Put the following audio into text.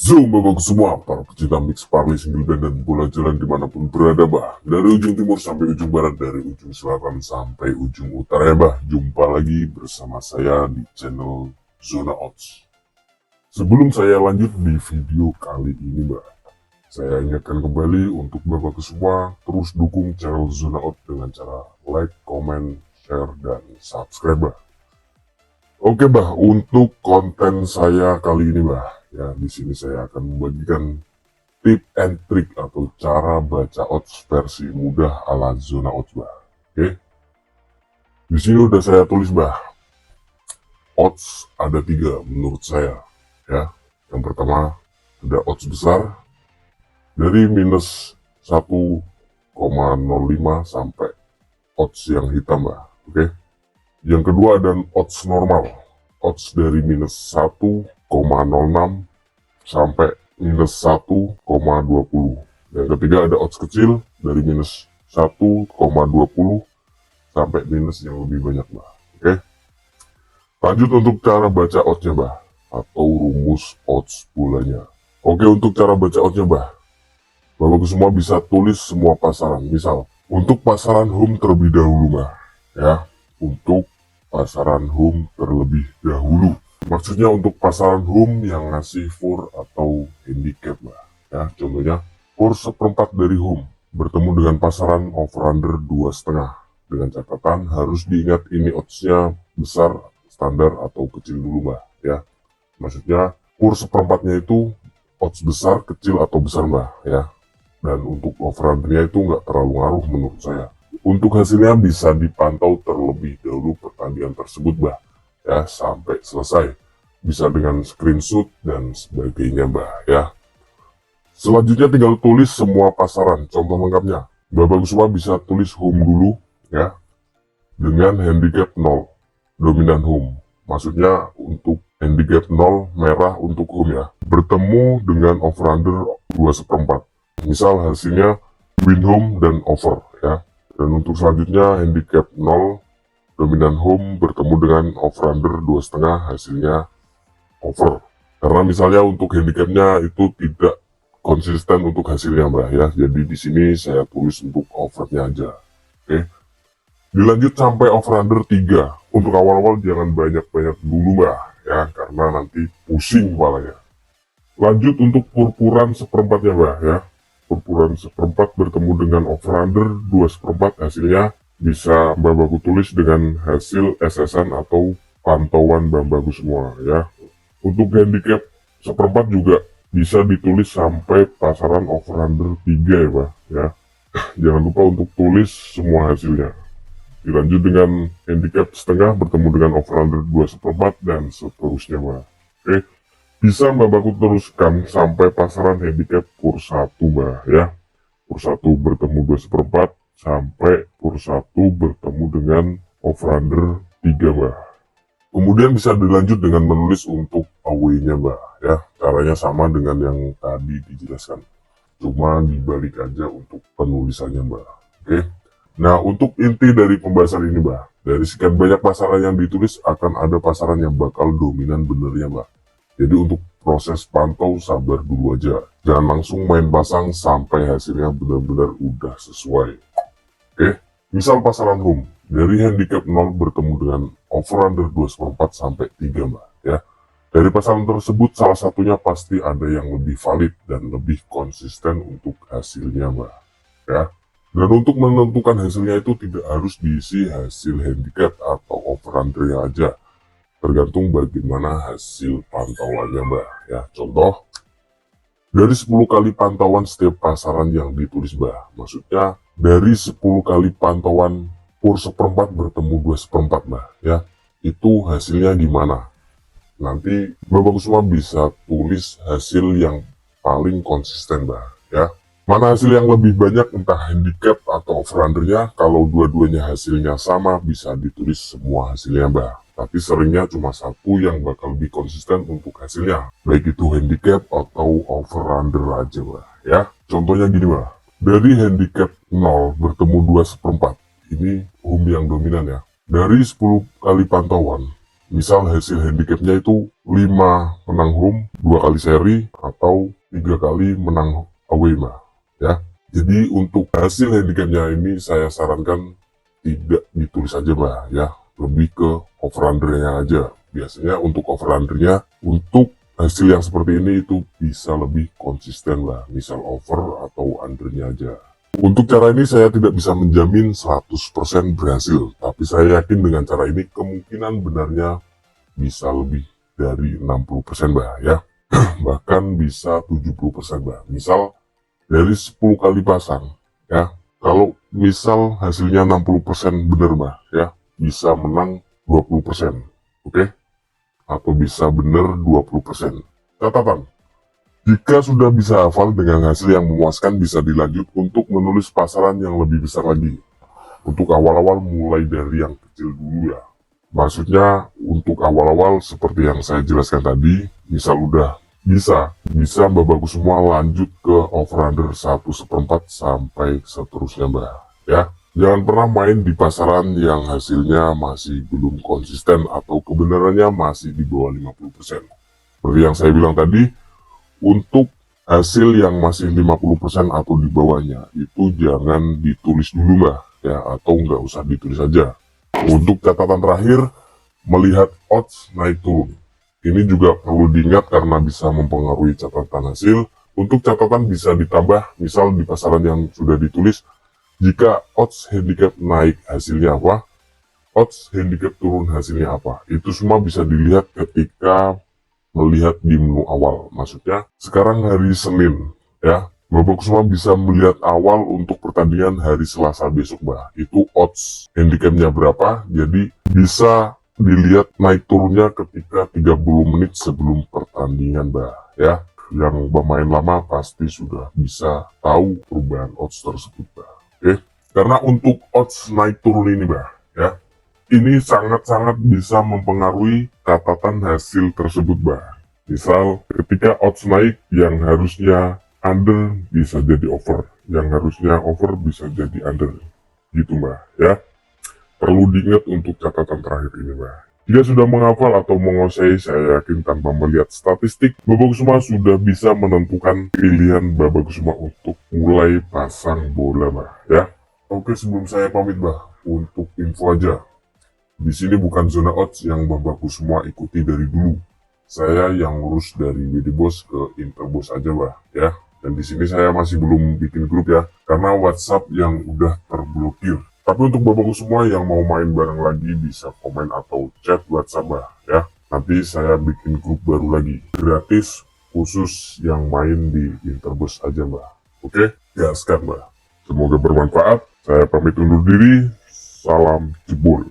Zoom babak semua para pecinta mix parley single band dan bola jalan dimanapun berada bah. Dari ujung timur sampai ujung barat, dari ujung selatan sampai ujung utara ya bah. Jumpa lagi bersama saya di channel Zona Odds. Sebelum saya lanjut di video kali ini bah, saya ingatkan kembali untuk bapak semua terus dukung channel Zona Odds dengan cara like, comment, share, dan subscribe bah. Oke bah, untuk konten saya kali ini bah, ya di sini saya akan membagikan tip and trick atau cara baca odds versi mudah ala Zona Odds bah. Oke, di sini udah saya tulis bah. Odds ada 3 menurut saya ya. Yang pertama ada odds besar dari minus 1,05 sampai odds yang hitam bah. Oke. Yang kedua ada odds normal, odds dari minus 1,06 sampai minus 1,20. Yang ketiga ada odds kecil dari minus 1,20 sampai minus yang lebih banyak bah. Oke. Lanjut untuk cara baca oddsnya bah, atau rumus odds bolanya. Oke, untuk cara baca oddsnya bah, bapak semua bisa tulis semua pasaran. Misal untuk pasaran home terlebih dahulu bah, ya. Untuk pasaran home terlebih dahulu, maksudnya untuk pasaran home yang ngasih for atau handicap bah, ya. Contohnya for 1/4 dari home bertemu dengan pasaran over under 2,5, dengan catatan harus diingat ini oddsnya besar, standar atau kecil dulu bah, ya. Maksudnya for 1/4-nya itu odds besar, kecil atau besar bah, ya. Dan untuk over undernya itu nggak terlalu ngaruh menurut saya. Untuk hasilnya bisa dipantau terlebih dahulu pertandingan tersebut bah, ya, sampai selesai. Bisa dengan screenshot dan sebagainya bah, ya. Selanjutnya tinggal tulis semua pasaran. Contoh lengkapnya, bapak semua bisa tulis home dulu ya, dengan handicap 0, dominan home. Maksudnya untuk handicap 0 merah untuk home ya, bertemu dengan over under 2/4. Misal hasilnya win home dan over ya. Dan untuk selanjutnya handicap 0, dominan home bertemu dengan over under 2,5, hasilnya over. Karena misalnya untuk handicapnya itu tidak konsisten untuk hasilnya mbak ya. Jadi di sini saya tulis untuk overnya aja. Oke. Dilanjut sampai over under 3. Untuk awal-awal jangan banyak-banyak dulu mbak ya, karena nanti pusing kepalanya. Lanjut untuk purpuran 1/4 ya mbak ya. Purpuran 1/4 bertemu dengan over under 2/4, hasilnya bisa Mbak Bagus tulis dengan hasil SSN atau pantauan Mbak Bagus semua ya. Untuk handicap 1/4 juga bisa ditulis sampai pasaran over under 3 ya Mbak ya. Jangan lupa untuk tulis semua hasilnya. Dilanjut dengan handicap setengah bertemu dengan over under 2/4 dan seterusnya Mbak. Oke. Bisa Mbak Baku teruskan sampai pasaran handicap pur 1 Mbak ya. Pur 1 bertemu 2/4 sampai pur 1 bertemu dengan over under 3 Mbak. Kemudian bisa dilanjut dengan menulis untuk away-nya Mbak ya. Caranya sama dengan yang tadi dijelaskan, cuma dibalik aja untuk penulisannya Mbak. Oke. Nah, untuk inti dari pembahasan ini Mbak, dari sekian banyak pasaran yang ditulis akan ada pasaran yang bakal dominan benernya Mbak. Jadi untuk proses pantau sabar dulu aja. Jangan langsung main pasang sampai hasilnya benar-benar udah sesuai. Oke, misal pasaran home dari handicap 0 bertemu dengan over under 2/4 sampai 3 mbak ya. Dari pasaran tersebut salah satunya pasti ada yang lebih valid dan lebih konsisten untuk hasilnya mbak ya. Dan untuk menentukan hasilnya itu tidak harus diisi hasil handicap atau over under aja. Tergantung bagaimana hasil pantauannya mbak ya. Contoh, dari 10 kali pantauan setiap pasaran yang ditulis mbak, maksudnya dari 10 kali pantauan pur 1/4 bertemu 2/4 mbak ya, itu hasilnya gimana. Nanti bapak semua bisa tulis hasil yang paling konsisten mbak ya. Mana hasil yang lebih banyak, entah handicap atau over undernya. Kalau dua-duanya hasilnya sama, bisa ditulis semua hasilnya mbak. Tapi seringnya cuma satu yang bakal lebih konsisten untuk hasilnya, baik itu handicap atau over under aja mbak ya. Contohnya gini mbak, dari handicap 0 bertemu 2/4, ini home yang dominan ya. Dari 10 kali pantauan, Misal hasil handicapnya itu 5 menang home, 2 kali seri, atau 3 kali menang away Mbah. Ya, jadi untuk hasil handicapnya ini saya sarankan tidak ditulis aja Mbah ya, lebih ke over undernya aja. Biasanya untuk over undernya, untuk hasil yang seperti ini itu bisa lebih konsisten lah, misal over atau undernya aja. Untuk cara ini saya tidak bisa menjamin 100% berhasil, tapi saya yakin dengan cara ini kemungkinan benarnya bisa lebih dari 60% Mbah ya. Bahkan bisa 70% Mbah. Misal dari 10 kali pasang ya, kalau misal hasilnya 60% benar Mbah ya, bisa menang 20%. Oke? Atau bisa benar 20%. Catatan, jika sudah bisa hafal dengan hasil yang memuaskan, bisa dilanjut untuk menulis pasaran yang lebih besar lagi. Untuk awal-awal mulai dari yang kecil dulu ya. Maksudnya untuk awal-awal seperti yang saya jelaskan tadi, misal udah bisa Mbak Bagus semua lanjut ke over under 1/4 sampai seterusnya Mbak. Ya, jangan pernah main di pasaran yang hasilnya masih belum konsisten atau kebenarannya masih di bawah 50%. Seperti yang saya bilang tadi, untuk hasil yang masih 50% atau di bawahnya itu jangan ditulis dulu Mbak ya, atau nggak usah ditulis aja. Untuk catatan terakhir, melihat odds naik turun. Ini juga perlu diingat karena bisa mempengaruhi catatan hasil. Untuk catatan bisa ditambah, misal di pasaran yang sudah ditulis, jika odds handicap naik hasilnya apa, odds handicap turun hasilnya apa. Itu semua bisa dilihat ketika melihat di menu awal. Maksudnya sekarang hari Senin ya, Bapak semua bisa melihat awal untuk pertandingan hari Selasa besok Mbak. Itu odds handicapnya berapa, jadi bisa dilihat naik turunnya ketika 30 menit sebelum pertandingan Mbak ya. Yang bermain lama pasti sudah bisa tahu perubahan odds tersebut Mbak. Oke, karena untuk odds naik turun ini Mbak ya, ini sangat-sangat bisa mempengaruhi catatan hasil tersebut Mbak. Misal ketika odds naik, yang harusnya under bisa jadi over, yang harusnya over bisa jadi under, gitu Mbak ya. Perlu diingat untuk catatan terakhir ini Mbak. Jika sudah menghafal atau menguasai, saya yakin tanpa melihat statistik, Bapak Kusuma sudah bisa menentukan pilihan Bapak Kusuma untuk mulai pasang bola Mbak ya. Oke, sebelum saya pamit Mbak, untuk info aja, di sini bukan zona odds yang Bapak Kusuma ikuti dari dulu. Saya yang ngurus dari WD-Boss ke Interbos aja Mbak ya. Dan di sini saya masih belum bikin grup ya, karena WhatsApp yang udah terblokir. Tapi untuk Bapak semua yang mau main bareng lagi bisa komen atau chat WhatsApp Mbak ya. Nanti saya bikin grup baru lagi, gratis, khusus yang main di Interbos aja Mbak. Oke, gaskan Mbak. Semoga bermanfaat. Saya pamit undur diri. Salam jebol.